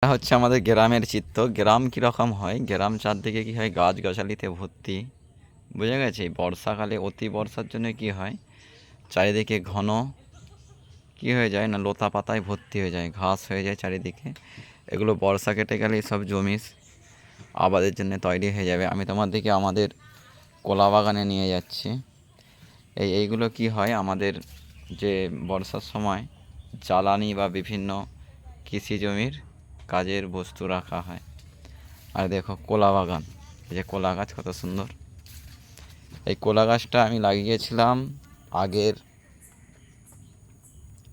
এটা হচ্ছে আমাদের গ্রামের চিত্র। গ্রাম কীরকম হয়, গ্রাম চারদিকে কী হয়, গাছগাছালিতে ভর্তি। বোঝা গেছে? এই বর্ষাকালে অতি বর্ষার জন্য কি হয়, চারিদিকে ঘন কি হয়ে যায় না, লতা পাতায় ভর্তি হয়ে যায়, ঘাস হয়ে যায় চারিদিকে। এগুলো বর্ষা কেটে গেলে সব জমি আবাদের জন্য তৈরি হয়ে যাবে। আমি তোমাদেরকে আমাদের কলা বাগানে নিয়ে যাচ্ছি। এইগুলো কি হয়, আমাদের যে বর্ষার সময় জ্বালানি বা বিভিন্ন কৃষি জমির কাজের বস্তু রাখা হয়। আর দেখো কলা বাগান, এই যে কলা গাছ কত সুন্দর। এই কলা গাছটা আমি লাগিয়েছিলাম আগের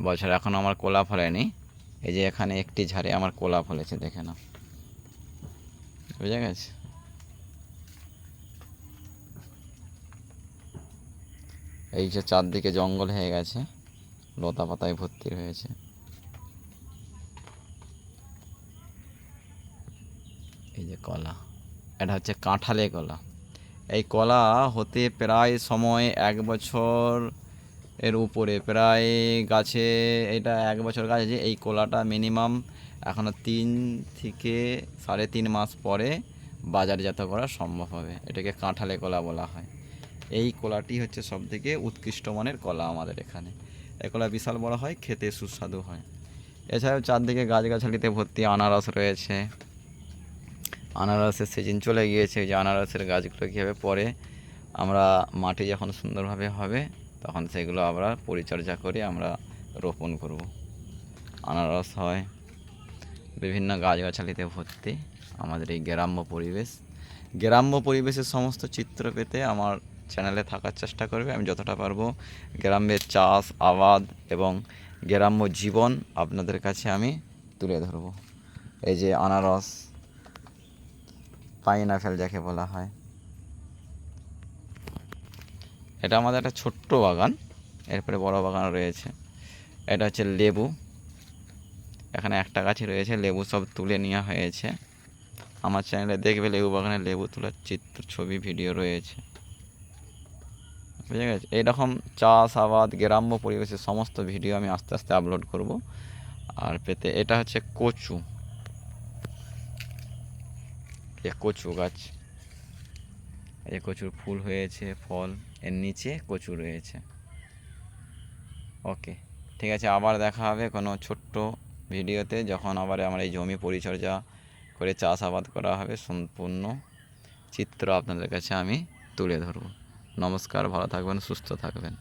বছর, এখন আমার কলা ফলেনি। এই যে এখানে একটি ঝাড়ে আমার কলা ফলেছে, দেখে নাও, বুঝা গেছে? এই যে চারদিকে জঙ্গল হয়ে গেছে, লতা পাতায় ভর্তি হয়েছে। এই যে কলা, এটা হচ্ছে কাঁঠালে কলা। এই কলা হতে প্রায় সময় 1 বছর এর উপরে, প্রায় গাছে, এটা 1 বছর গাছ আছে। এই কলাটা মিনিমাম এখনও 3 থেকে 3.5 মাস পরে বাজারজাত করা সম্ভব হবে। এটাকে কাঁঠালে কলা বলা হয়। এই কলাটি হচ্ছে সবথেকে উৎকৃষ্ট মানের কলা আমাদের এখানে। এই কলা বিশাল বড় হয়, খেতে সুস্বাদু হয়। এছাড়াও চারদিকে গাছগাছালিতে ভর্তি, আনারস রয়েছে। আনারসের সিজন চলে গিয়েছে। যে আনারসের গাছগুলো কীভাবে পরে আমরা মাটি যখন সুন্দরভাবে হবে, তখন সেগুলো আমরা পরিচর্যা করে আমরা রোপণ করব। আনারস হয়, বিভিন্ন গাছগাছালিতে ভর্তি আমাদের এই গ্রাম্য পরিবেশ। গ্রাম্য পরিবেশের সমস্ত চিত্র পেতে আমার চ্যানেলে থাকার চেষ্টা করবে। আমি যতটা পারবো গ্রামের চাষ আবাদ এবং গ্রাম্য জীবন আপনাদের কাছে আমি তুলে ধরব। এই যে আনারস, পাইনাপেল যাকে বলা হয়, এটা আমাদের একটা ছোট্ট বাগান। এরপরে বড় বাগান রয়েছে। এটা হচ্ছে লেবু, এখানে একটা গাছই রয়েছে, লেবু সব তুলে নেওয়া হয়েছে। আমার চ্যানেলে দেখবে লেবু বাগানে লেবু তোলার চিত্র, ছবি, ভিডিও রয়েছে, বুঝে গেছে? এইরকম চাষ আবাদ গ্রাম্য পরিবেশের সমস্ত ভিডিও আমি আস্তে আস্তে আপলোড করব আর পেতে। এটা হচ্ছে কচু, কচু গাছ, এই কচুর ফুল হয়েছে, ফল, এর নিচে কচু রয়েছে। ওকে, ঠিক আছে, আবার দেখা হবে কোনো ছোট্ট ভিডিওতে, যখন আবার আমার এই জমি পরিচর্যা করে চাষাবাদ করা হবে, সম্পূর্ণ চিত্র আপনাদের কাছে আমি তুলে ধরব। নমস্কার, ভালো থাকবেন, সুস্থ থাকবেন।